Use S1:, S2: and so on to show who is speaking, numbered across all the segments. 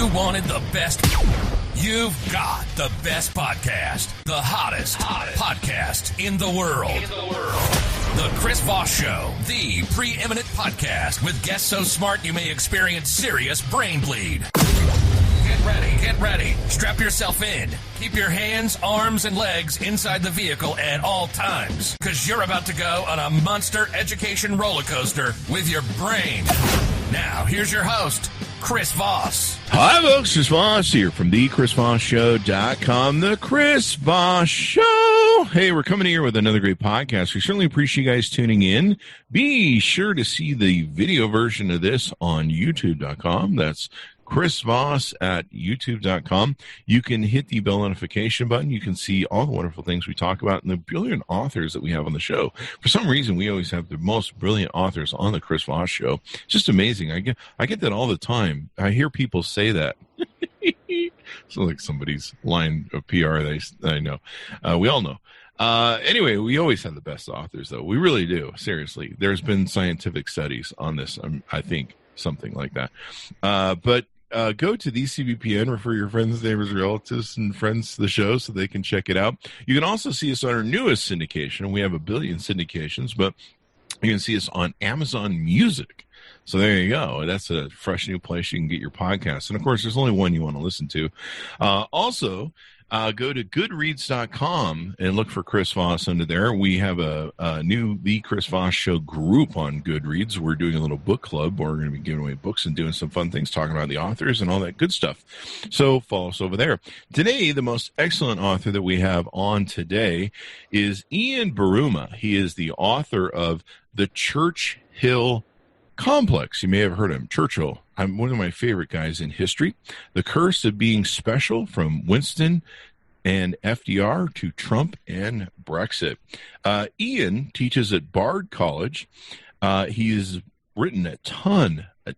S1: You wanted the best. You've got the best podcast. The hottest podcast in the world. The Chris Voss Show, the preeminent podcast with guests so smart you may experience serious brain bleed. Get ready. Strap yourself in. Keep your hands, arms, and legs inside the vehicle at all times, because you're about to go on a monster education roller coaster with your brain. Now, here's your host, Chris Voss.
S2: Hi, folks. Chris Voss here from thechrisvossshow.com. The Chris Voss Show. Hey, we're coming here with another great podcast. We certainly appreciate you guys tuning in. Be sure to see the video version of this on youtube.com. That's Chris Voss at youtube.com. You can hit the bell notification button. You can see all the wonderful things we talk about and the brilliant authors that we have on the show. For some reason, we always have the most brilliant authors on the Chris Voss Show. It's just amazing. I get that all the time. I hear people say that. It's like somebody's line of PR I know. We all know. Anyway, we always have the best authors, though. We really do. Seriously. There's been scientific studies on this, I think, something like that. But go to the CBPN, refer your friends, neighbors, relatives, and friends to the show so they can check it out. You can also see us on our newest syndication. We have 1 billion syndications, but you can see us on Amazon Music. So there you go. That's a fresh new place you can get your podcasts. And, of course, there's only one you want to listen to. Also, go to goodreads.com and look for Chris Voss under there. We have a new The Chris Voss Show group on Goodreads. We're doing a little book club. We're going to be giving away books and doing some fun things, talking about the authors and all that good stuff. So follow us over there. Today, the most excellent author that we have on today is Ian Buruma. He is the author of The Churchill Complex. You may have heard of him. Churchill. I'm one of my favorite guys in history. The Curse of Being Special, from Winston and FDR to Trump and Brexit. Ian teaches at Bard College. He's written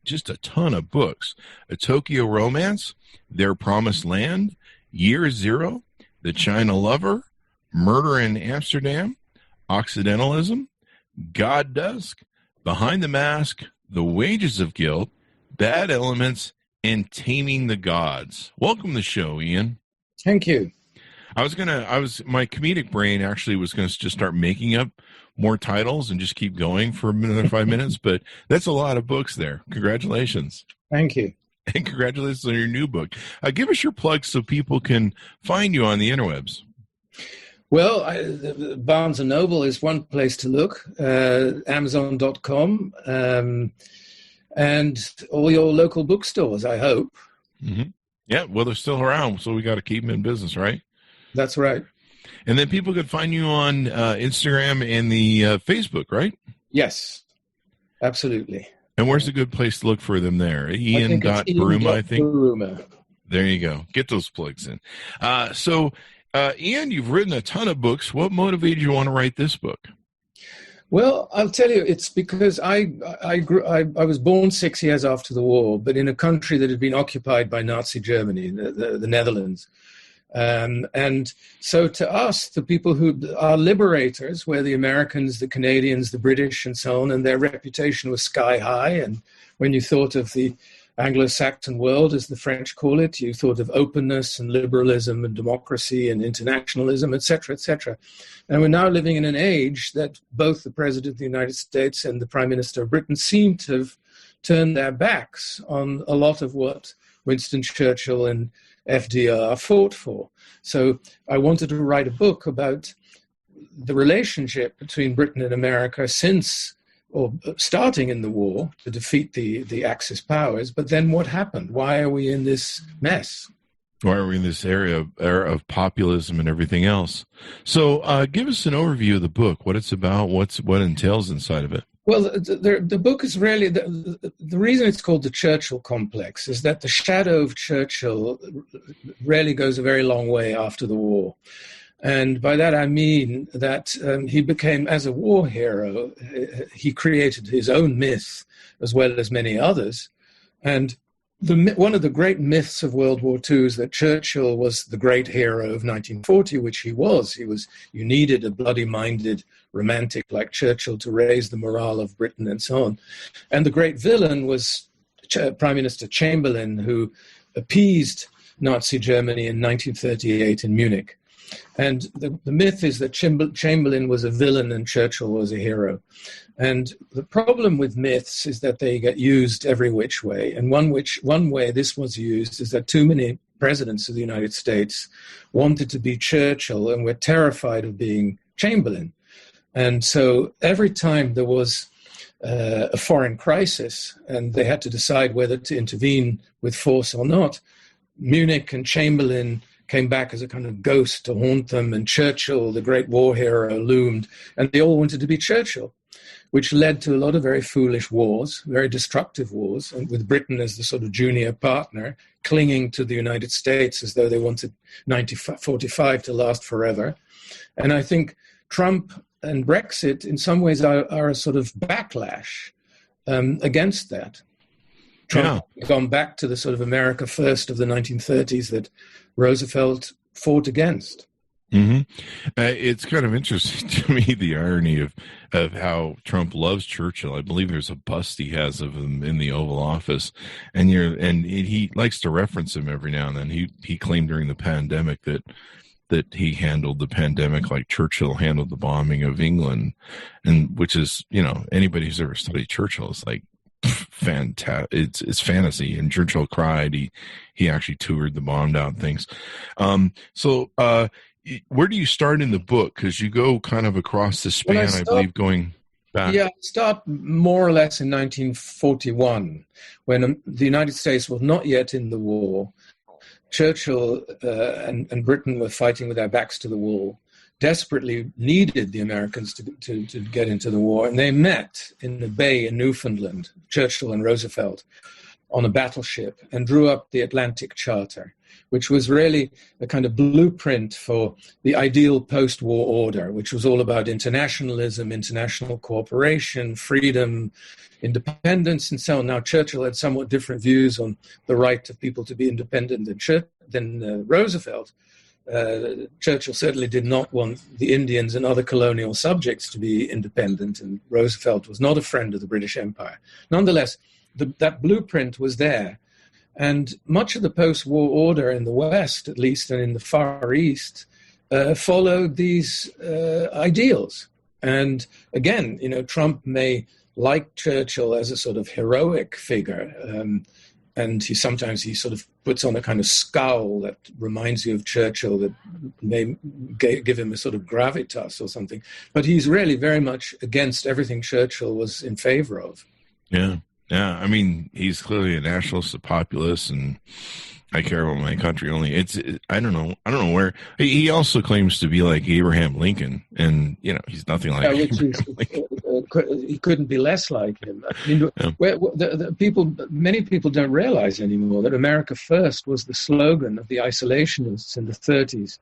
S2: just a ton of books. A Tokyo Romance, Their Promised Land, Year Zero, The China Lover, Murder in Amsterdam, Occidentalism, God Dusk, Behind the Mask, The Wages of Guilt, Bad Elements, and Taming the Gods. Welcome to the show, Ian.
S3: Thank you.
S2: My comedic brain actually was going to just start making up more titles and just keep going for another 5 minutes, but that's a lot of books there. Congratulations.
S3: Thank you.
S2: And congratulations on your new book. Give us your plug so people can find you on the interwebs.
S3: Well, Barnes & Noble is one place to look, Amazon.com, and all your local bookstores, I hope.
S2: Mm-hmm. Yeah, well, they're still around, so we got to keep them in business, right?
S3: That's right.
S2: And then people can find you on Instagram and the Facebook, right?
S3: Yes, absolutely.
S2: And where's a good place to look for them there? Ian.Buruma, I think. Buruma. There you go. Get those plugs in. Ian, you've written a ton of books. What motivated you to want to write this book?
S3: Well, I'll tell you, it's because I was born 6 years after the war, but in a country that had been occupied by Nazi Germany, the Netherlands. And so to us, the people who are liberators, were the Americans, the Canadians, the British, and so on, and their reputation was sky high. And when you thought of the Anglo-Saxon world, as the French call it, you thought of openness and liberalism and democracy and internationalism, etc., etc. And we're now living in an age that both the President of the United States and the Prime Minister of Britain seem to have turned their backs on a lot of what Winston Churchill and FDR fought for. So I wanted to write a book about the relationship between Britain and America starting in the war to defeat the Axis powers, but then what happened? Why are we in this mess?
S2: Why are we in this era of populism and everything else? So give us an overview of the book, what it's about, what entails inside of it.
S3: Well, the book is really, the reason it's called the Churchill Complex is that the shadow of Churchill really goes a very long way after the war. And by that I mean that he became, as a war hero, he created his own myth as well as many others. And one of the great myths of World War II is that Churchill was the great hero of 1940, which he was. You needed a bloody-minded romantic like Churchill to raise the morale of Britain and so on. And the great villain was Prime Minister Chamberlain, who appeased Nazi Germany in 1938 in Munich. And the myth is that Chamberlain was a villain and Churchill was a hero. And the problem with myths is that they get used every which way. And one way this was used is that too many presidents of the United States wanted to be Churchill and were terrified of being Chamberlain. And so every time there was a foreign crisis and they had to decide whether to intervene with force or not, Munich and Chamberlain came back as a kind of ghost to haunt them, and Churchill, the great war hero, loomed, and they all wanted to be Churchill, which led to a lot of very foolish wars, very destructive wars, and with Britain as the sort of junior partner, clinging to the United States as though they wanted 1945 to last forever. And I think Trump and Brexit, in some ways, are a sort of backlash against that. Trump had gone back to the sort of America First of the 1930s that Roosevelt fought against.
S2: Mm-hmm. It's kind of interesting to me, the irony of how Trump loves Churchill. I believe there's a bust he has of him in the Oval Office, and he likes to reference him every now and then. He claimed during the pandemic that he handled the pandemic like Churchill handled the bombing of England, and which is, anybody who's ever studied Churchill is like, fantastic. It's fantasy. And Churchill cried. He actually toured the bombed out things. So where do you start in the book? Because you go kind of across the span, I believe, going back. Yeah,
S3: I start more or less in 1941, when the United States was not yet in the war. Churchill and Britain were fighting with their backs to the wall, desperately needed the Americans to get into the war. And they met in a bay in Newfoundland, Churchill and Roosevelt, on a battleship, and drew up the Atlantic Charter, which was really a kind of blueprint for the ideal post-war order, which was all about internationalism, international cooperation, freedom, independence, and so on. Now, Churchill had somewhat different views on the right of people to be independent than Roosevelt. Churchill certainly did not want the Indians and other colonial subjects to be independent, and Roosevelt was not a friend of the British Empire. Nonetheless, that blueprint was there, and much of the post-war order in the West, at least, and in the Far East, followed these ideals. And again, Trump may like Churchill as a sort of heroic figure, and he sometimes sort of puts on a kind of scowl that reminds you of Churchill, that may give him a sort of gravitas or something. But he's really very much against everything Churchill was in favor of.
S2: Yeah. Yeah. I mean, he's clearly a nationalist, a populist, and I care about my country only. I don't know where. He also claims to be like Abraham Lincoln, and he's nothing like Abraham Lincoln.
S3: He couldn't be less like him. I mean, many people don't realize anymore that America First was the slogan of the isolationists in the 30s,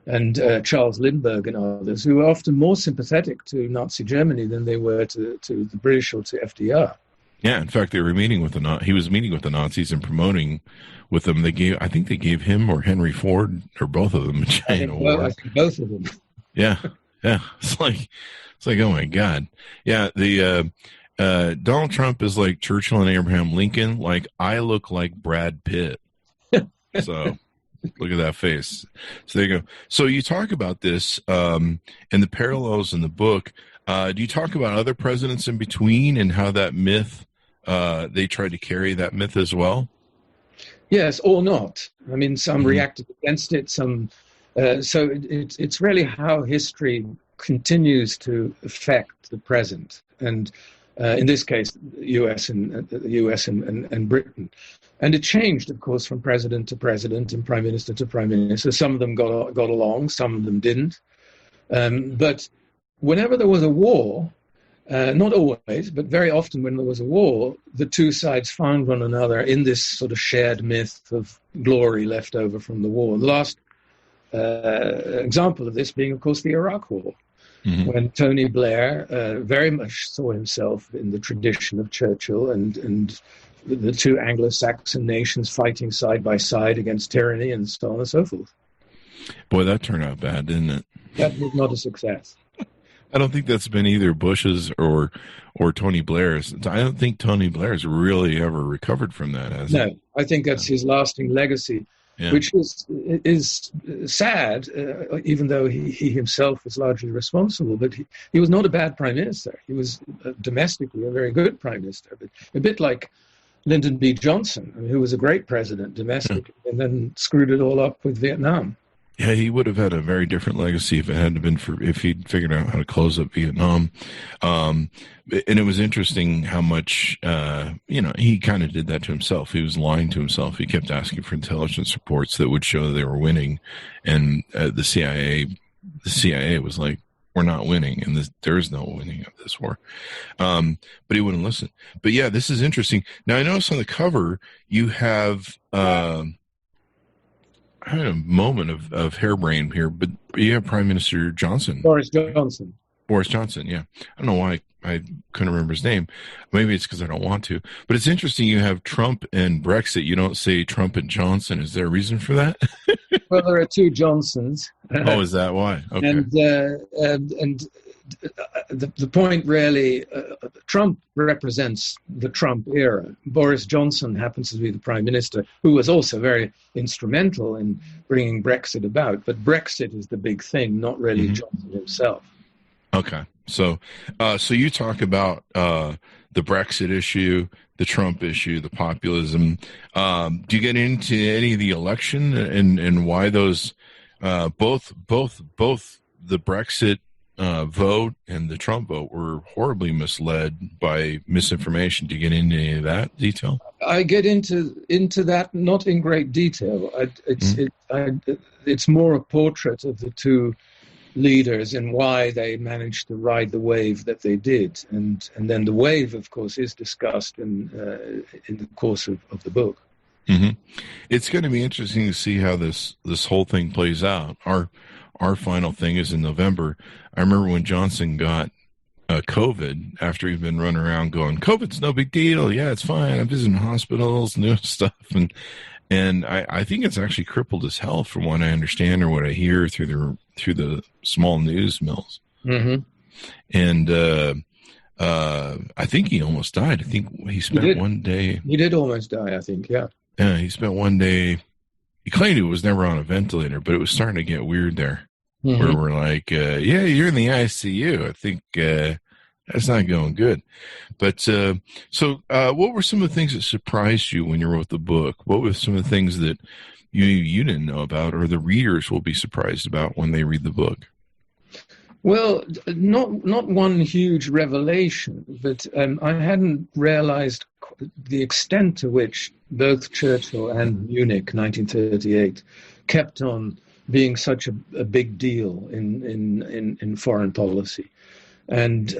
S3: and Charles Lindbergh and others, who were often more sympathetic to Nazi Germany than they were to the British or to FDR.
S2: Yeah, in fact, he was meeting with the Nazis and promoting with them. I think they gave him or Henry Ford or both of them a giant award.
S3: I think both of them.
S2: Yeah. It's like, oh my God. Yeah. The Donald Trump is like Churchill and Abraham Lincoln. Like, I look like Brad Pitt. So look at that face. So there you go. So you talk about this and the parallels in the book. Do you talk about other presidents in between and how that myth, they tried to carry that myth as well?
S3: Yes, or not. I mean, some reacted against it, some. So it's really how history continues to affect the present, and in this case, the U.S. and Britain. And it changed, of course, from president to president and prime minister to prime minister. Some of them got along, some of them didn't. But whenever there was a war, not always, but very often when there was a war, the two sides found one another in this sort of shared myth of glory left over from the war. The last example of this being, of course, the Iraq War, when Tony Blair very much saw himself in the tradition of Churchill and the two Anglo-Saxon nations fighting side by side against tyranny and so on and so forth.
S2: Boy, that turned out bad, didn't it?
S3: That was not a success.
S2: I don't think that's been either Bush's or Tony Blair's. I don't think Tony Blair's really ever recovered from that, has he?
S3: I think that's his lasting legacy, which is sad, even though he himself was largely responsible. But he was not a bad prime minister. He was domestically a very good prime minister, but a bit like Lyndon B. Johnson, who was a great president domestically, and then screwed it all up with Vietnam.
S2: Yeah, he would have had a very different legacy if it hadn't been if he'd figured out how to close up Vietnam. And it was interesting how much, he kind of did that to himself. He was lying to himself. He kept asking for intelligence reports that would show they were winning. And the CIA was like, we're not winning, and there is no winning of this war. But he wouldn't listen. But yeah, this is interesting. Now, I noticed on the cover, you have, I had a moment of harebrained here, but you have Prime Minister Johnson.
S3: Boris Johnson.
S2: Boris Johnson, yeah. I don't know why I couldn't remember his name. Maybe it's because I don't want to. But it's interesting you have Trump and Brexit. You don't say Trump and Johnson. Is there a reason for that?
S3: Well, there are two Johnsons.
S2: Oh, is that why? Okay.
S3: And the point really, Trump represents the Trump era. Boris Johnson happens to be the prime minister, who was also very instrumental in bringing Brexit about. But Brexit is the big thing, not really Johnson himself.
S2: Okay. So you talk about the Brexit issue, the Trump issue, the populism. Do you get into any of the election and why those both the Brexit vote and the Trump vote were horribly misled by misinformation? Do you get into any of that detail?
S3: I get into that, not in great detail. It's more a portrait of the two leaders and why they managed to ride the wave that they did, and then the wave, of course, is discussed in the course of the book.
S2: Mm-hmm. It's going to be interesting to see how this whole thing plays out. Our final thing is in November. I remember when Johnson got COVID, after he'd been running around going, COVID's no big deal. Yeah, it's fine. I'm visiting hospitals, new stuff. And I think it's actually crippled his health from what I understand or what I hear through the small news mills.
S3: Mm-hmm.
S2: And I think he almost died. I think he spent one day.
S3: He did almost die, I think, yeah.
S2: Yeah, he spent one day. He claimed he was never on a ventilator, but it was starting to get weird there. Mm-hmm. Where we're like, yeah, you're in the ICU. I think that's not going good. But so what were some of the things that surprised you when you wrote the book? What were some of the things that you didn't know about, or the readers will be surprised about when they read the book?
S3: Well, not one huge revelation, but I hadn't realized the extent to which both Churchill and Munich, 1938, kept on being such a big deal in foreign policy. And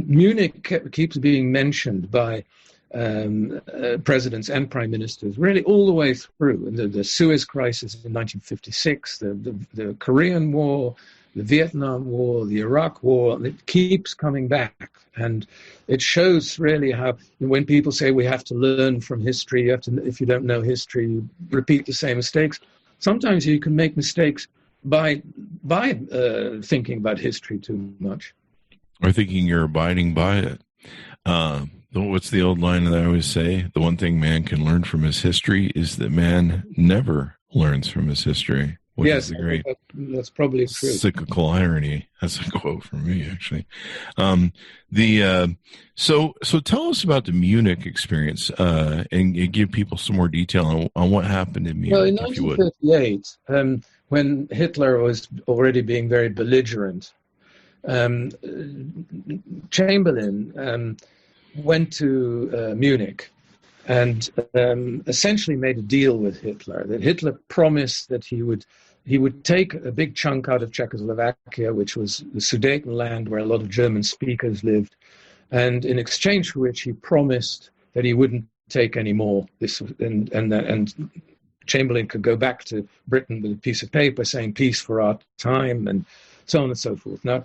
S3: Munich keeps being mentioned by presidents and prime ministers really all the way through. And the Suez Crisis in 1956, the Korean War, the Vietnam War, the Iraq War, and it keeps coming back. And it shows really how when people say we have to learn from history, if you don't know history, you repeat the same mistakes. Sometimes you can make mistakes by thinking about history too much.
S2: Or thinking you're abiding by it. What's the old line that I always say? The one thing man can learn from his history is that man never learns from his history. Which
S3: yes,
S2: is a great
S3: that's probably true.
S2: Cyclical irony. That's a quote from me, actually. So tell us about the Munich experience and give people some more detail on what happened in Munich.
S3: Well, in 1938, when Hitler was already being very belligerent, Chamberlain went to Munich and essentially made a deal with Hitler. That Hitler promised that he would take a big chunk out of Czechoslovakia, which was the Sudetenland, where a lot of German speakers lived, and in exchange for which he promised that he wouldn't take any more. And Chamberlain could go back to Britain with a piece of paper saying "peace for our time" and so on and so forth. Now,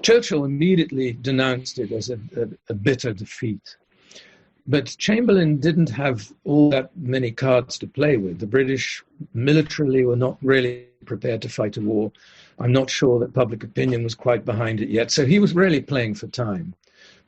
S3: Churchill immediately denounced it as a bitter defeat. But Chamberlain didn't have all that many cards to play with. The British militarily were not really prepared to fight a war. I'm not sure that public opinion was quite behind it yet. So he was really playing for time.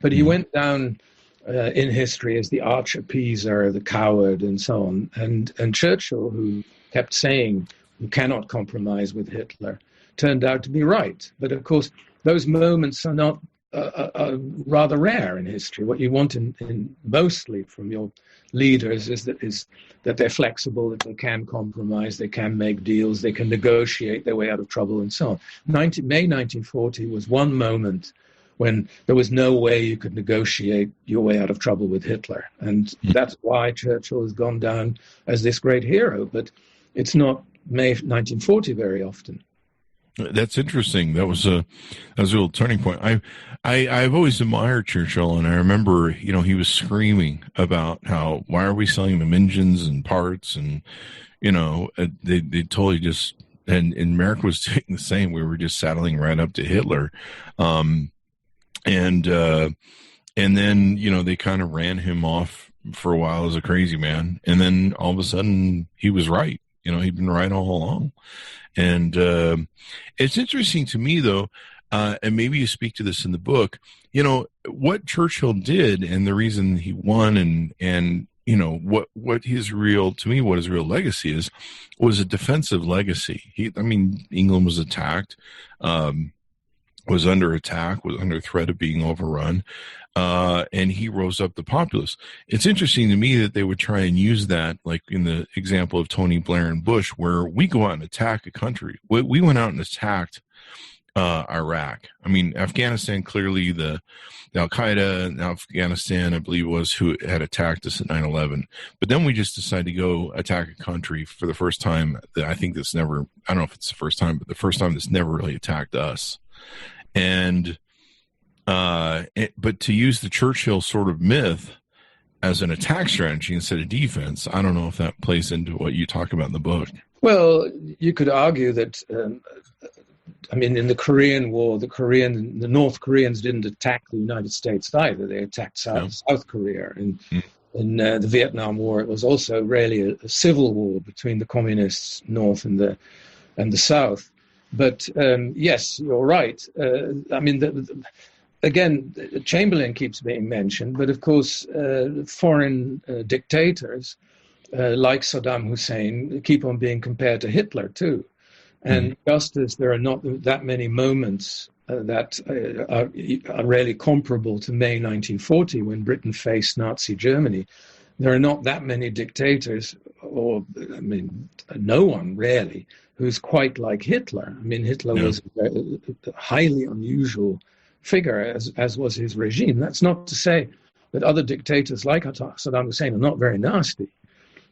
S3: But he went down in history as the arch appeaser, the coward, and so on. And Churchill, who kept saying you cannot compromise with Hitler, turned out to be right. But of course, those moments are not are rather rare in history. What you want in mostly from your leaders is that they're flexible, that they can compromise, they can make deals, they can negotiate their way out of trouble, and so on. May 1940 was one moment when there was no way you could negotiate your way out of trouble with Hitler. And that's why Churchill has gone down as this great hero. But it's not May 1940 very often.
S2: That's interesting. That was a real turning point. I've always admired Churchill, and I remember, he was screaming about why are we selling them engines and parts, and they totally just, and America was doing the same. We were just saddling right up to Hitler, and then they kind of ran him off for a while as a crazy man, and then all of a sudden he was right. He'd been right all along. And it's interesting to me, though, and maybe you speak to this in the book, what Churchill did and the reason he won and what his real legacy was a defensive legacy. England was attacked, was under attack, was under threat of being overrun. And he rose up the populace. It's interesting to me that they would try and use that, like in the example of Tony Blair and Bush, where we go out and attack a country. We went out and attacked Iraq. Afghanistan, clearly the Al-Qaeda in Afghanistan, I believe it was, who had attacked us at 9/11. But then we just decided to go attack a country for the first time. I don't know if it's the first time, but the first time that's never really attacked us. And but to use the Churchill sort of myth as an attack strategy instead of defense, I don't know if that plays into what you talk about in the book.
S3: Well, you could argue that, in the Korean War, the North Koreans didn't attack the United States either. They attacked South Korea. In the Vietnam War, it was also really a civil war between the communists North and the South. But yes, you're right. Again, Chamberlain keeps being mentioned, but of course, foreign dictators like Saddam Hussein keep on being compared to Hitler too. And just as there are not that many moments that are really comparable to May 1940 when Britain faced Nazi Germany, there are not that many dictators, no one really, who's quite like Hitler. Hitler was a highly unusual figure, as was his regime. That's not to say that other dictators like Saddam Hussein are not very nasty.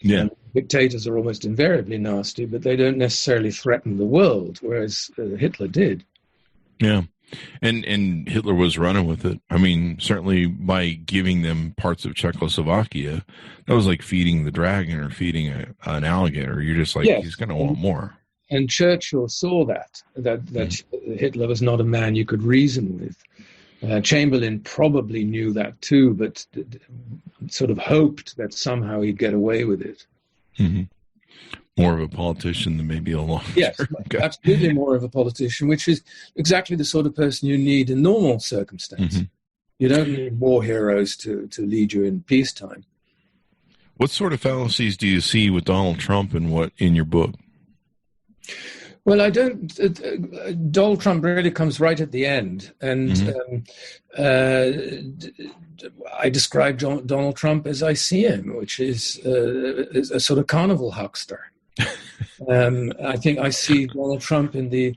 S2: Yeah,
S3: dictators are almost invariably nasty, but they don't necessarily threaten the world, whereas Hitler did.
S2: Yeah, and Hitler was running with it. Certainly by giving them parts of Czechoslovakia, that was like feeding the dragon or feeding an alligator. You're just like, he's going to want more.
S3: And Churchill saw that Hitler was not a man you could reason with. Chamberlain probably knew that too, but sort of hoped that somehow he'd get away with it.
S2: Mm-hmm. More of a politician than maybe a long
S3: Yes, absolutely more of a politician, which is exactly the sort of person you need in normal circumstances. Mm-hmm. You don't need war heroes to lead you in peacetime.
S2: What sort of fallacies do you see with Donald Trump and what in your book?
S3: Well, I don't. Donald Trump really comes right at the end, and I describe Donald Trump as I see him, which is a sort of carnival huckster. I think I see Donald Trump in the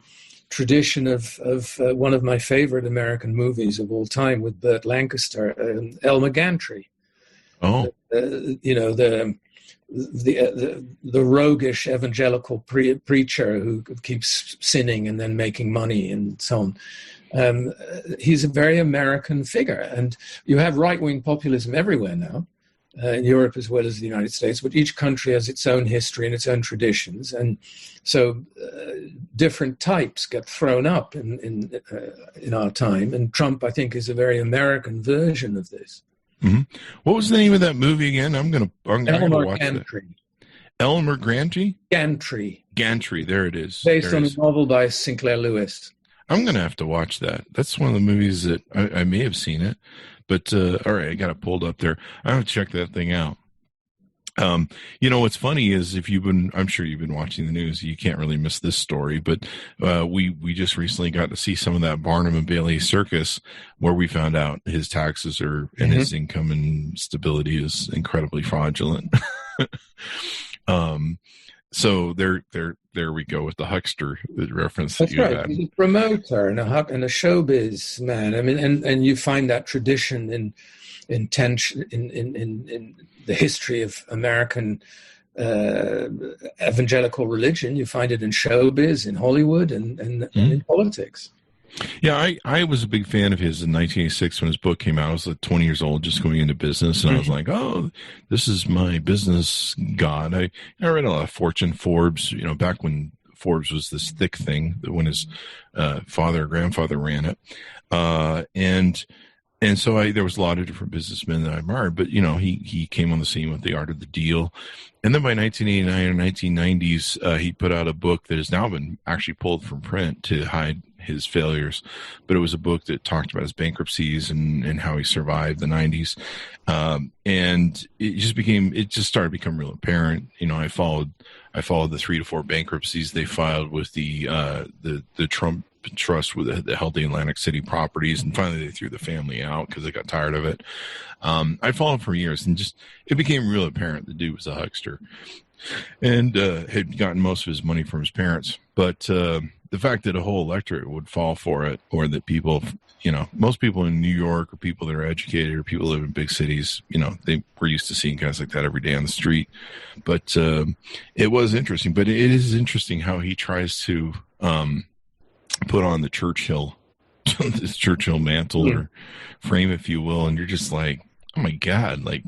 S3: tradition of one of my favorite American movies of all time with Burt Lancaster, Elmer Gantry.
S2: Oh,
S3: the roguish evangelical preacher who keeps sinning and then making money and so on. He's a very American figure. And you have right-wing populism everywhere now, in Europe as well as the United States, but each country has its own history and its own traditions. And so different types get thrown up in our time. And Trump, I think, is a very American version of this.
S2: Mm-hmm. What was the name of that movie again? I'm gonna watch
S3: Gantry.
S2: That. Elmer Gantry?
S3: Gantry.
S2: There it is.
S3: Based on a novel by Sinclair Lewis.
S2: I'm going to have to watch that. That's one of the movies that I may have seen it, but all right, I got it pulled up there. I have to check that thing out. What's funny is I'm sure you've been watching the news, you can't really miss this story, but we just recently got to see some of that Barnum and Bailey circus where we found out his taxes and his income and stability is incredibly fraudulent. So there we go with the huckster reference that you had.
S3: He's a promoter and a showbiz man. I mean, and you find that tradition in the history of American evangelical religion. You find it in showbiz, in Hollywood, and in politics.
S2: Yeah, I was a big fan of his in 1986 when his book came out. I was like 20 years old, just going into business, and I was like, oh, this is my business god. I read a lot of Fortune, Forbes, back when Forbes was this thick thing, when his father or grandfather ran it. And so there was a lot of different businessmen that I admired, but, he came on the scene with The Art of the Deal. And then by 1989 or 1990s, he put out a book that has now been actually pulled from print to hide his failures. But it was a book that talked about his bankruptcies and how he survived the 90s. And it just started to become real apparent. I followed the 3 to 4 bankruptcies they filed with the Trump trust that held the Atlantic City properties, and finally they threw the family out because they got tired of it. I followed for years, and it became real apparent the dude was a huckster and had gotten most of his money from his parents. But the fact that a whole electorate would fall for it, or that people, most people in New York, or people that are educated, or people who live in big cities, they were used to seeing guys like that every day on the street. But it was interesting. But it is interesting how he tries to put on the Churchill, this Churchill mantle or frame, if you will, and you're just like, oh my God, like,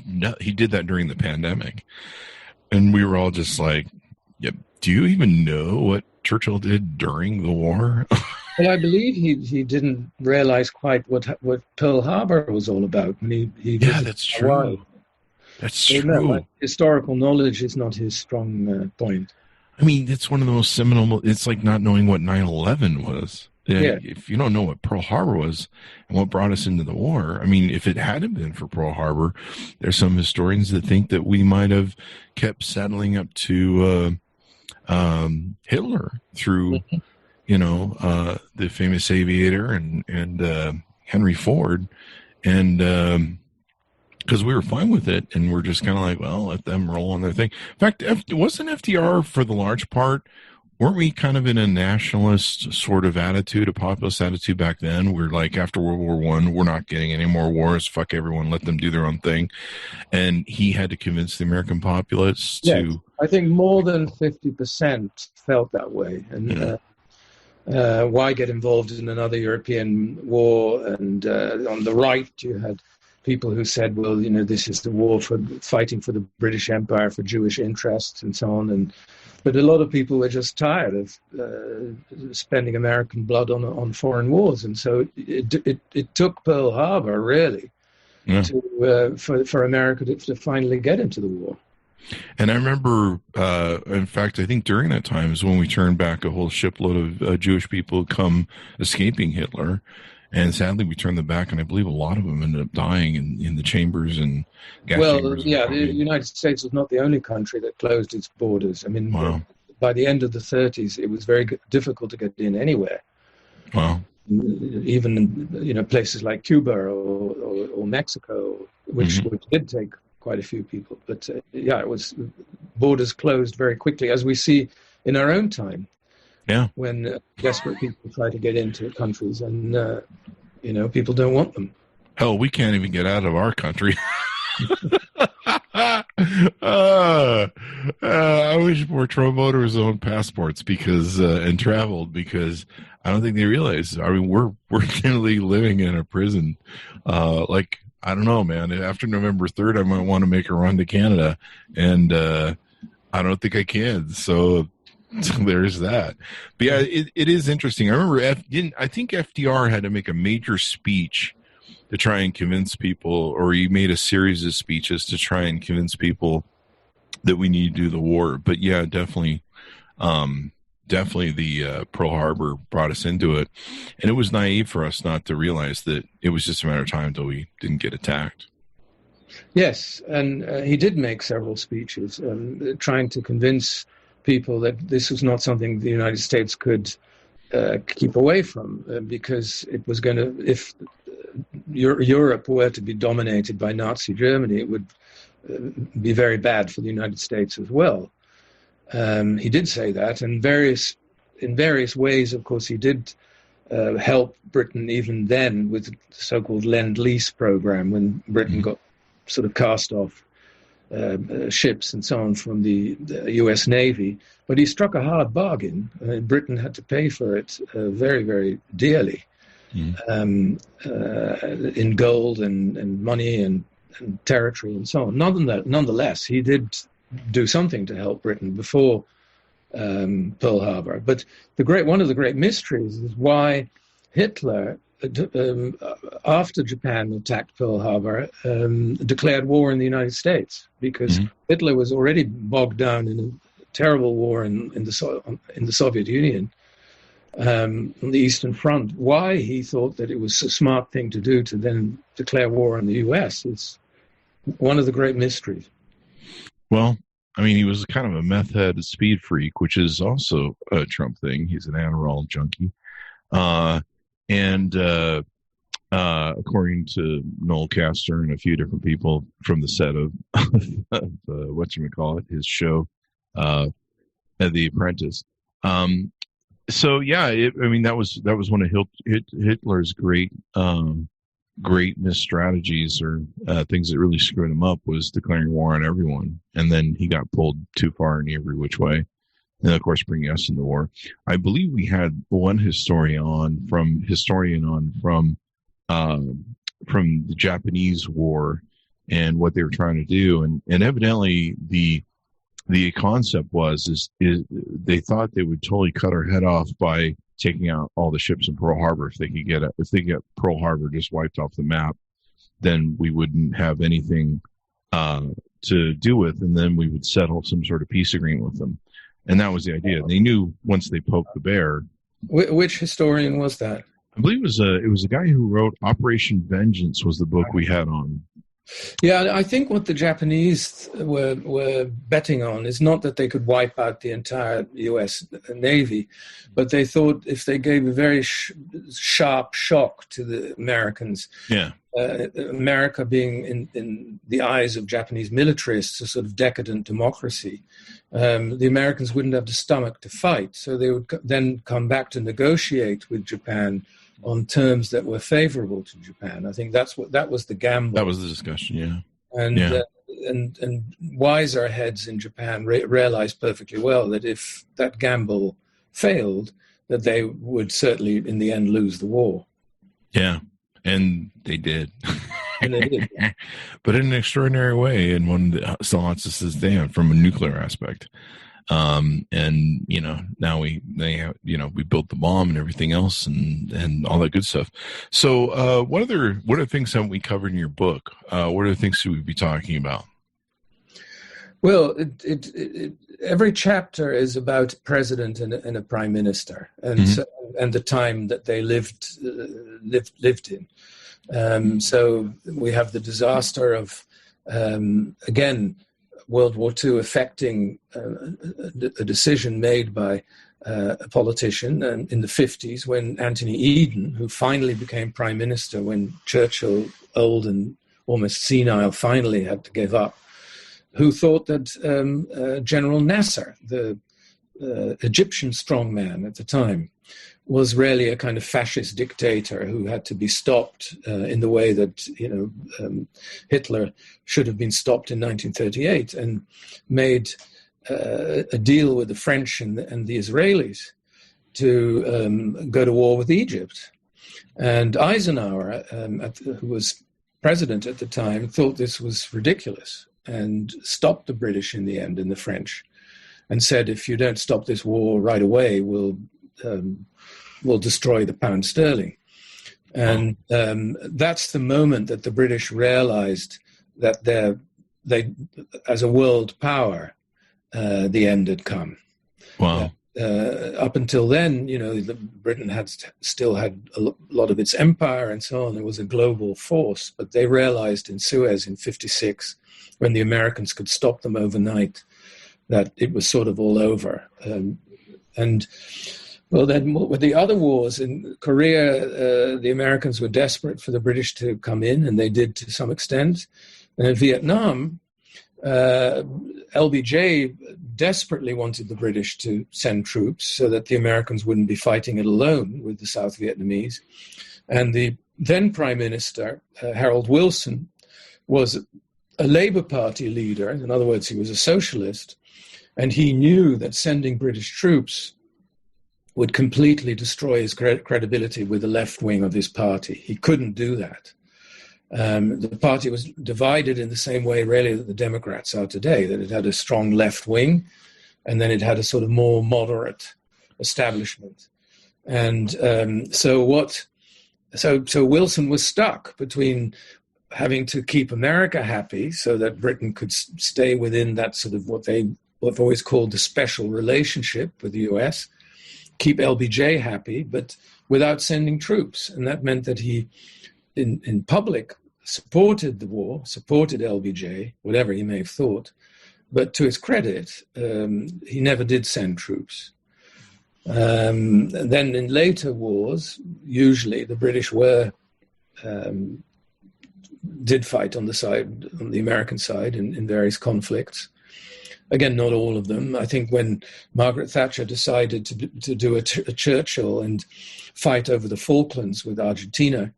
S2: no, he did that during the pandemic. And we were all just like, yep. Do you even know what Churchill did during the war?
S3: Well, I believe he didn't realize quite what Pearl Harbor was all about.
S2: That's true. That's true.
S3: Historical knowledge is not his strong point.
S2: I mean, it's one of the most seminal. It's like not knowing what 9/11 was. Yeah. If you don't know what Pearl Harbor was and what brought us into the war, I mean, if it hadn't been for Pearl Harbor, there's some historians that think that we might have kept settling up to Hitler through, the famous aviator and Henry Ford, and because we were fine with it, and we're just kind of like, well, let them roll on their thing. In fact, wasn't FDR for the large part? Weren't we kind of in a nationalist sort of attitude, a populist attitude back then? We're like, after World War I, we're not getting any more wars. Fuck everyone. Let them do their own thing. And he had to convince the American populace to...
S3: Yes, I think more than 50% felt that way. And why get involved in another European war? And on the right, you had people who said, well, this is the war for fighting for the British Empire, for Jewish interests and so on. But a lot of people were just tired of spending American blood on foreign wars. And so it took Pearl Harbor, really, for America to finally get into the war.
S2: And I remember, in fact, I think during that time is when we turned back a whole shipload of Jewish people come escaping Hitler. And sadly, we turned them back, and I believe a lot of them ended up dying in the chambers and gas chambers.
S3: Well, the United States was not the only country that closed its borders. I mean, by the end of the 30s, it was very difficult to get in anywhere.
S2: Wow.
S3: Even in places like Cuba or Mexico, which did take quite a few people. But it was borders closed very quickly, as we see in our own time.
S2: Yeah.
S3: When desperate people try to get into countries and, people don't want them.
S2: Hell, we can't even get out of our country. I wish more Trump voters owned passports and traveled, because I don't think they realize. I mean, we're literally living in a prison. I don't know, man. After November 3rd, I might want to make a run to Canada, and I don't think I can. So there's that. But yeah, it is interesting. I remember I think FDR had to make a major speech to try and convince people, or he made a series of speeches to try and convince people that we need to do the war. But yeah, definitely definitely the Pearl Harbor brought us into it. And it was naive for us not to realize that it was just a matter of time until we didn't get attacked.
S3: Yes, and he did make several speeches trying to convince people that this was not something the United States could keep away from, because it was going to, if Europe were to be dominated by Nazi Germany, it would be very bad for the United States as well. He did say that, and in various ways, of course, he did help Britain even then with the so-called Lend-Lease program, when Britain got sort of cast off ships and so on from the U.S. Navy. But he struck a hard bargain. Britain had to pay for it very, very dearly in gold and money and territory and so on. Nonetheless, he did do something to help Britain before Pearl Harbor. But one of the great mysteries is why Hitler, after Japan attacked Pearl Harbor, declared war in the United States, because Hitler was already bogged down in a terrible war in the Soviet Union on the Eastern Front. Why he thought that it was a smart thing to do to then declare war on the U.S. is one of the great mysteries. Well,
S2: I mean, he was kind of a meth head speed freak, which is also a Trump thing. He's an Adderall junkie. According to Noel Castor and a few different people from the set of his show, The Apprentice. So yeah, that was one of Hitler's great misstrategies, or things that really screwed him up, was declaring war on everyone, and then he got pulled too far in every which way. And of course, bringing us into war. I believe we had one historian on from the Japanese War and what they were trying to do, and evidently the concept is they thought they would totally cut our head off by taking out all the ships in Pearl Harbor. If they get Pearl Harbor just wiped off the map, then we wouldn't have anything to do with, and then we would settle some sort of peace agreement with them. And that was the idea. They knew once they poked the bear.
S3: Which historian was that?
S2: I believe it was a guy who wrote Operation Vengeance, was the book we had on.
S3: Yeah, I think what the Japanese were betting on is not that they could wipe out the entire U.S. Navy, but they thought if they gave a very sharp shock to the Americans, America being in the eyes of Japanese militarists a sort of decadent democracy, the Americans wouldn't have the stomach to fight, so they would then come back to negotiate with Japan on terms that were favorable to Japan. I think that was the gamble.
S2: That was the discussion, yeah.
S3: And wiser heads in Japan realized perfectly well that if that gamble failed, that they would certainly, in the end, lose the war.
S2: Yeah, and they did.
S3: And they did.
S2: But in an extraordinary way, and one that still haunts us this day from a nuclear aspect. And now we built the bomb and everything else and all that good stuff. So, what are things haven't we covered in your book? What are the things should we be talking about?
S3: Well, every chapter is about a president and a prime minister, and the time that they lived in. So we have the disaster of again, World War II affecting a decision made by a politician in the 50s, when Anthony Eden, who finally became prime minister when Churchill, old and almost senile, finally had to give up, who thought that General Nasser, the Egyptian strongman at the time, was really a kind of fascist dictator who had to be stopped in the way that Hitler should have been stopped in 1938, and made a deal with the French and the Israelis to go to war with Egypt. And Eisenhower, who was president at the time, thought this was ridiculous and stopped the British in the end and the French, and said, if you don't stop this war right away, we'll destroy the pound sterling. And that's the moment that the British realized that they, as a world power, the end had come.
S2: Wow.
S3: up until then, Britain still had a lot of its empire and so on. It was a global force, but they realized in Suez in '56, when the Americans could stop them overnight, that it was sort of all over. Then with the other wars in Korea, the Americans were desperate for the British to come in, and they did to some extent. And in Vietnam, LBJ desperately wanted the British to send troops so that the Americans wouldn't be fighting it alone with the South Vietnamese. And the then Prime Minister, Harold Wilson, was a Labour Party leader. In other words, he was a socialist. And he knew that sending British troops would completely destroy his credibility with the left wing of his party. He couldn't do that. The party was divided in the same way, really, that the Democrats are today, that it had a strong left wing, and then it had a sort of more moderate establishment. And so Wilson was stuck between having to keep America happy so that Britain could stay within that sort of what they've always called the special relationship with the US, keep LBJ happy, but without sending troops. And that meant that he, in public, supported the war, supported LBJ, whatever he may have thought, but to his credit, he never did send troops. Then in later wars, usually the British did fight on the American side in various conflicts. Again, not all of them. I think when Margaret Thatcher decided to do a Churchill and fight over the Falklands with Argentina,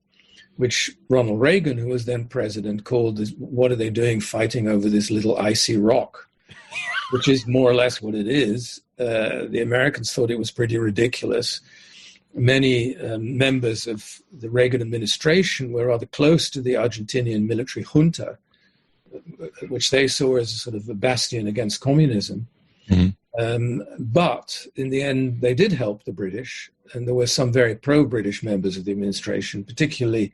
S3: which Ronald Reagan, who was then president, called what are they doing fighting over this little icy rock, which is more or less what it is. The Americans thought it was pretty ridiculous. Many members of the Reagan administration were rather close to the Argentinian military junta, which they saw as a sort of a bastion against communism. Mm-hmm. But in the end, they did help the British, and there were some very pro-British members of the administration, particularly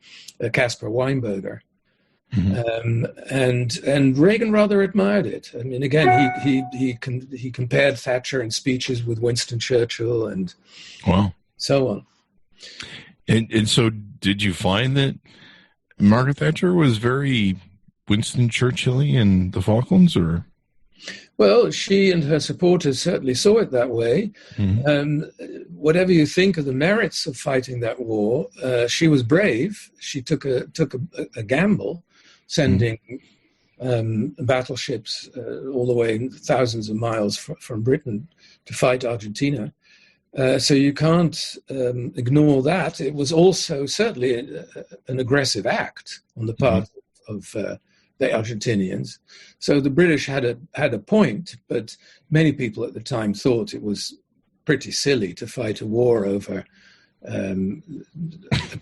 S3: Caspar Weinberger. Mm-hmm. And Reagan rather admired it. I mean, again, he compared Thatcher in speeches with Winston Churchill and so on.
S2: And so did you find that Margaret Thatcher was very Winston Churchill-y in the Falklands, or?
S3: Well, she and her supporters certainly saw it that way. Mm-hmm. Whatever you think of the merits of fighting that war, she was brave. She took a gamble, sending battleships all the way thousands of miles from Britain to fight Argentina. So you can't ignore that. It was also certainly an aggressive act on the part of the Argentinians. So the British had a point, but many people at the time thought it was pretty silly to fight a war over a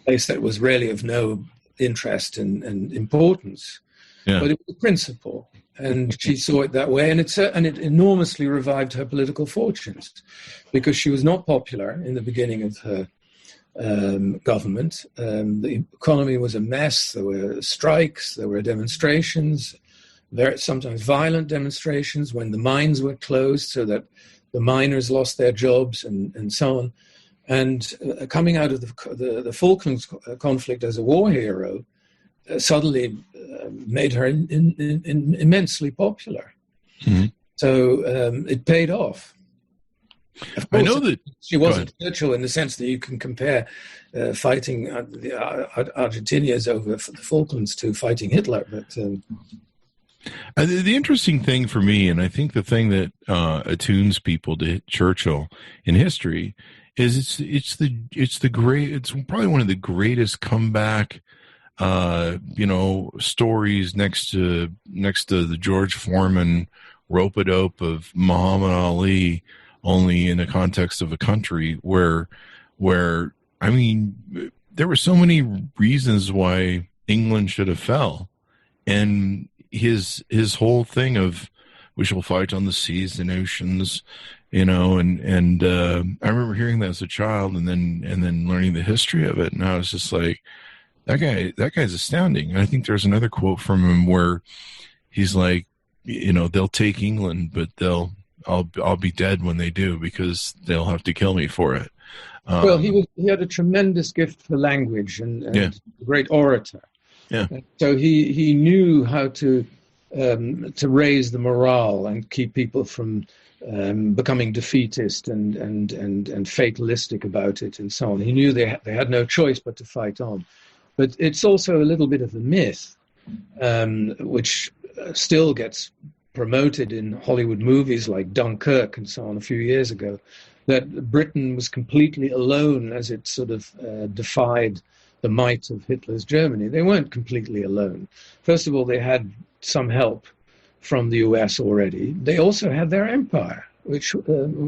S3: place that was really of no interest and importance. Yeah. But it was a principle, and she saw it that way, and it enormously revived her political fortunes, because she was not popular in the beginning of her government. The economy was a mess. There were strikes, there were demonstrations, sometimes violent demonstrations when the mines were closed so that the miners lost their jobs and so on. And coming out of the Falklands conflict as a war hero suddenly made her immensely popular. Mm-hmm. So it paid off. Of course, I know that she wasn't Churchill in the sense that you can compare fighting the Argentinians over the Falklands to fighting Hitler. But
S2: the interesting thing for me, and I think the thing that attunes people to Churchill in history, is it's probably one of the greatest comeback stories next to the George Foreman rope-a-dope of Muhammad Ali, only in the context of a country where I mean, there were so many reasons why England should have fell, and his whole thing of we shall fight on the seas and oceans, and I remember hearing that as a child, and then learning the history of it, and I was just like, that guy's astounding. And I think there's another quote from him where he's like, they'll take England, but they'll I'll be dead when they do, because they'll have to kill me for it.
S3: Well, he had a tremendous gift for language and a great orator.
S2: Yeah.
S3: And so he knew how to raise the morale and keep people from becoming defeatist and fatalistic about it and so on. He knew they had no choice but to fight on. But it's also a little bit of a myth, which still gets promoted in Hollywood movies like Dunkirk and so on a few years ago, that Britain was completely alone as it sort of defied the might of Hitler's Germany. They weren't completely alone. First of all, they had some help from the US already. They also had their empire, which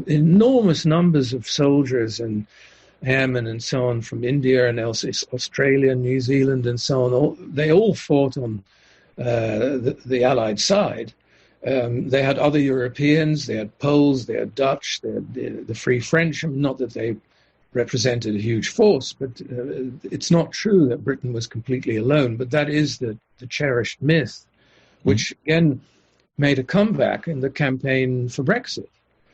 S3: enormous numbers of soldiers and airmen and so on from India and Australia, New Zealand and so on. They all fought on the Allied side. They had other Europeans, they had Poles, they had Dutch, they had the Free French. Not that they represented a huge force, but it's not true that Britain was completely alone. But that is the cherished myth, which again made a comeback in the campaign for Brexit.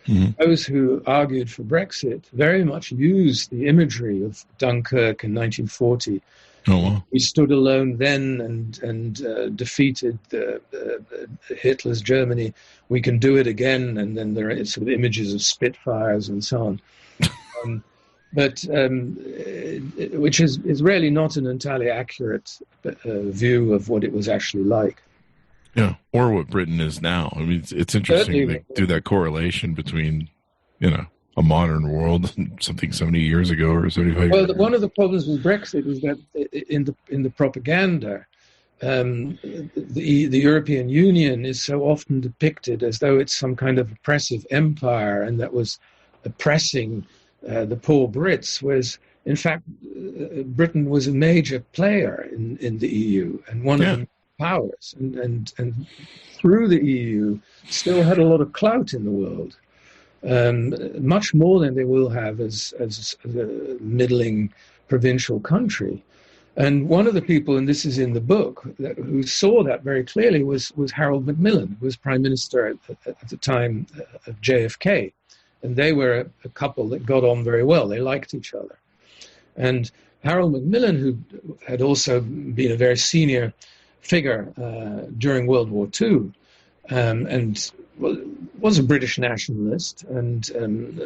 S3: Mm-hmm. Those who argued for Brexit very much used the imagery of Dunkirk in 1940.
S2: Oh, wow.
S3: We stood alone then and defeated Hitler's Germany. We can do it again. And then there are sort of images of Spitfires and so on. Which is really not an entirely accurate view of what it was actually like.
S2: Yeah, or what Britain is now. I mean, it's interesting to do that correlation between, a modern world and something 70 years ago or 75 years ago.
S3: Well, one of the problems with Brexit is that in the propaganda, the European Union is so often depicted as though it's some kind of oppressive empire and that was oppressing the poor Brits, whereas in fact Britain was a major player in the EU and one of the powers, and through the EU still had a lot of clout in the world, much more than they will have as a middling provincial country. And one of the people, and this is in the book, who saw that very clearly was Harold Macmillan, who was Prime Minister at the time of JFK. And they were a couple that got on very well. They liked each other. And Harold Macmillan, who had also been a very senior figure during World War II, and was a British nationalist and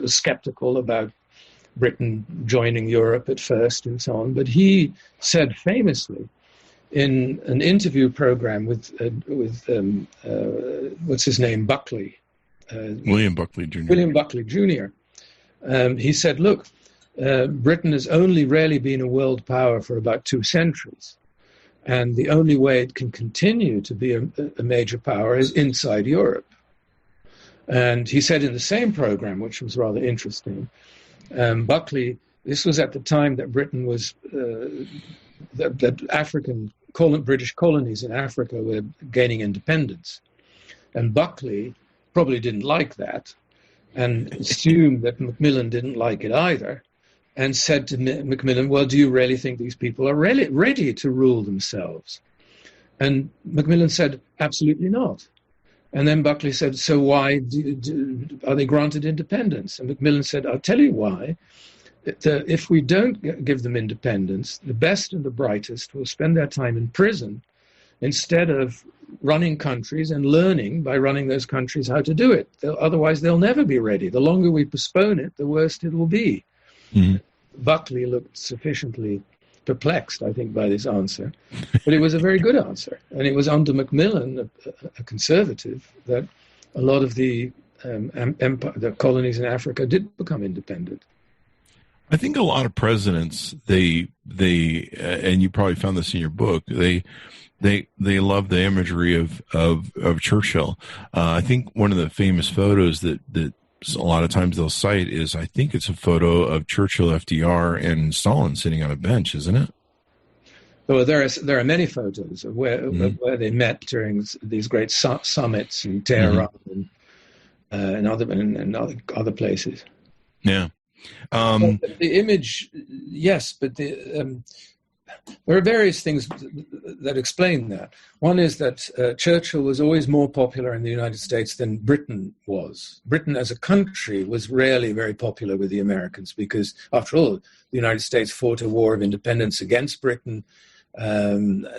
S3: was skeptical about Britain joining Europe at first and so on. But he said famously in an interview program with what's his name, Buckley,
S2: William Buckley Jr.
S3: William Buckley Jr. He said, look, Britain has only really been a world power for about 2 centuries. And the only way it can continue to be a major power is inside Europe. And he said in the same program, which was rather interesting, Buckley, this was at the time that Britain was, that British colonies in Africa were gaining independence. And Buckley probably didn't like that and assumed that Macmillan didn't like it either, and said to Macmillan, well, do you really think these people are really ready to rule themselves? And Macmillan said, absolutely not. And then Buckley said, so why are they granted independence? And Macmillan said, I'll tell you why. If we don't give them independence, the best and the brightest will spend their time in prison instead of running countries and learning by running those countries how to do it. Otherwise, they'll never be ready. The longer we postpone it, the worse it will be. Mm-hmm. Buckley looked sufficiently perplexed, I think, by this answer. But it was a very good answer. And it was under Macmillan, a conservative, that a lot of the colonies in Africa did become independent.
S2: I think a lot of presidents, they and you probably found this in your book, they love the imagery of Churchill. I think one of the famous photos that a lot of times they'll cite is, I think it's a photo of Churchill, FDR, and Stalin sitting on a bench, isn't it?
S3: Well, there are many photos of where they met during these great summits in Tehran and other places.
S2: Yeah.
S3: The image, yes, but there are various things that explain that. One is that Churchill was always more popular in the United States than Britain was. Britain as a country was rarely very popular with the Americans because, after all, the United States fought a war of independence against Britain. The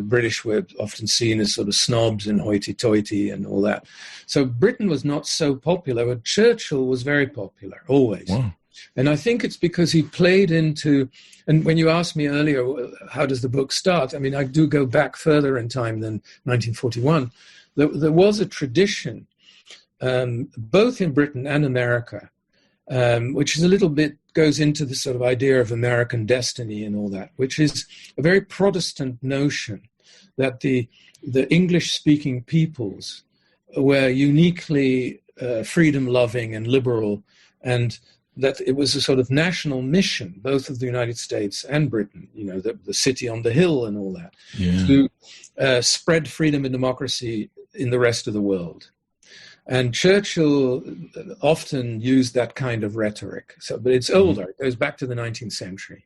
S3: British were often seen as sort of snobs and hoity-toity and all that. So Britain was not so popular, but Churchill was very popular, always.
S2: Wow.
S3: And I think it's because he played into, and when you asked me earlier, how does the book start? I mean, I do go back further in time than 1941. There was a tradition, both in Britain and America, which is a little bit, goes into the sort of idea of American destiny and all that, which is a very Protestant notion that the English-speaking peoples were uniquely freedom-loving and liberal, and that it was a sort of national mission, both of the United States and Britain, you know, the city on the hill and all that, to spread freedom and democracy in the rest of the world. And Churchill often used that kind of rhetoric. But it's older. It goes back to the 19th century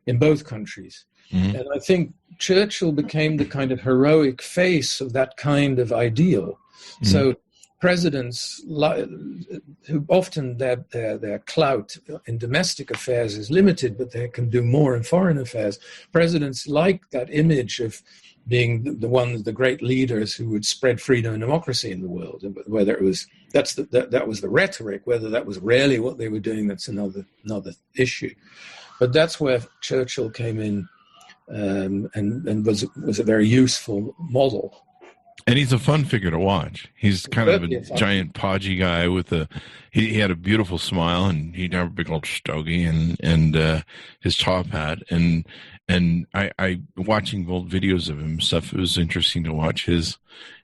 S3: in both countries. Mm-hmm. And I think Churchill became the kind of heroic face of that kind of ideal. Mm-hmm. So presidents, who often their clout in domestic affairs is limited, but they can do more in foreign affairs. Presidents like that image of being the great leaders who would spread freedom and democracy in the world. Whether it was that was the rhetoric, whether that was really what they were doing, that's another issue. But that's where Churchill came in, and was a very useful model.
S2: And he's a fun figure to watch. He's kind of a giant podgy guy with he had a beautiful smile, and he'd have a big old stogie and his top hat. And I watching old videos of him stuff. It was interesting to watch his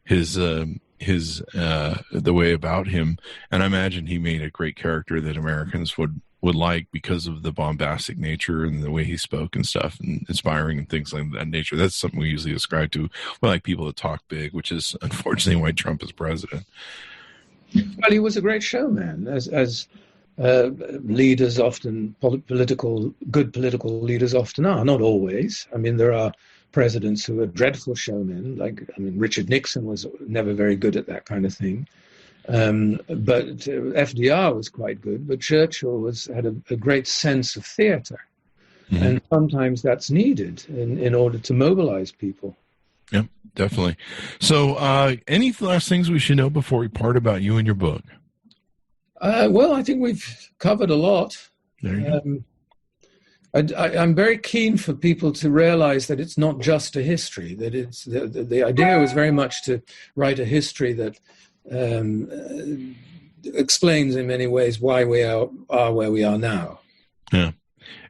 S2: the way about him. And I imagine he made a great character that Americans would like because of the bombastic nature and the way he spoke and stuff, and inspiring and things like that nature. That's something we usually ascribe to. We like people that talk big, which is unfortunately why Trump is president.
S3: Well, he was a great showman, as leaders often, good political leaders often are. Not always. I mean, there are presidents who are dreadful showmen. Richard Nixon was never very good at that kind of thing. But FDR was quite good, but Churchill had a great sense of theater. Mm-hmm. And sometimes that's needed in order to mobilize people.
S2: Yep, definitely. So any last things we should know before we part about you and your book?
S3: Well, I think we've covered a lot.
S2: There you go.
S3: I'm very keen for people to realize that it's not just a history, that it's the idea was very much to write a history that explains in many ways why we are where we are now.
S2: Yeah.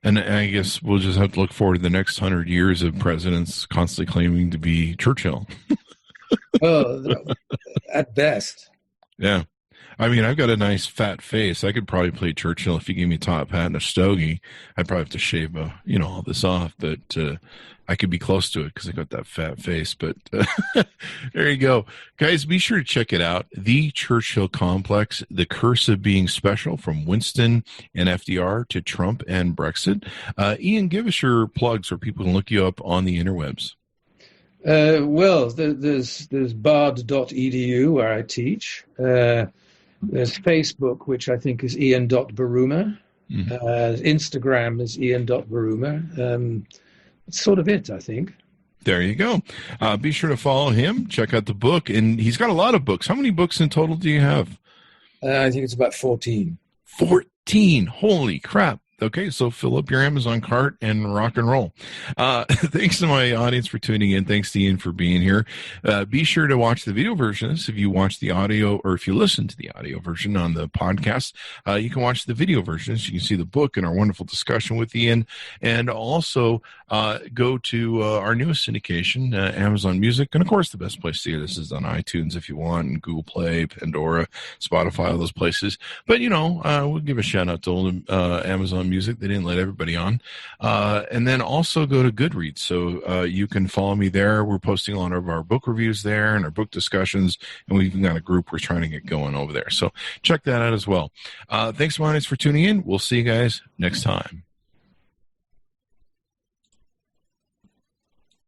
S2: And I guess we'll just have to look forward to the next 100 years of presidents constantly claiming to be Churchill.
S3: Well, at best.
S2: Yeah. I mean, I've got a nice fat face. I could probably play Churchill if you gave me a top hat and a stogie. I'd probably have to shave, all this off, but I could be close to it because I got that fat face. But there you go, guys. Be sure to check it out. The Churchill Complex: The Curse of Being Special, from Winston and FDR to Trump and Brexit. Ian, give us your plugs where people can look you up on the interwebs.
S3: Well, there's Bard.edu where I teach. There's Facebook, which I think is Ian.Baruma. Mm-hmm. Instagram is Ian.Baruma. That's sort of it, I think.
S2: There you go. Be sure to follow him. Check out the book. And he's got a lot of books. How many books in total do you have?
S3: I think it's about 14.
S2: 14. Holy crap. Okay, so fill up your Amazon cart and rock and roll. Thanks to my audience for tuning in. Thanks to Ian for being here. Be sure to watch the video versions. If you watch the audio, or if you listen to the audio version on the podcast, you can watch the video versions. You can see the book and our wonderful discussion with Ian. And also go to our newest syndication, Amazon Music. And, of course, the best place to hear this is on iTunes if you want, and Google Play, Pandora, Spotify, all those places. But, we'll give a shout-out to old Amazon Music. They didn't let everybody on. And then also go to Goodreads. So you can follow me there. We're posting a lot of our book reviews there and our book discussions. And we've even got a group we're trying to get going over there. So check that out as well. Thanks, Monis, for tuning in. We'll see you guys next time.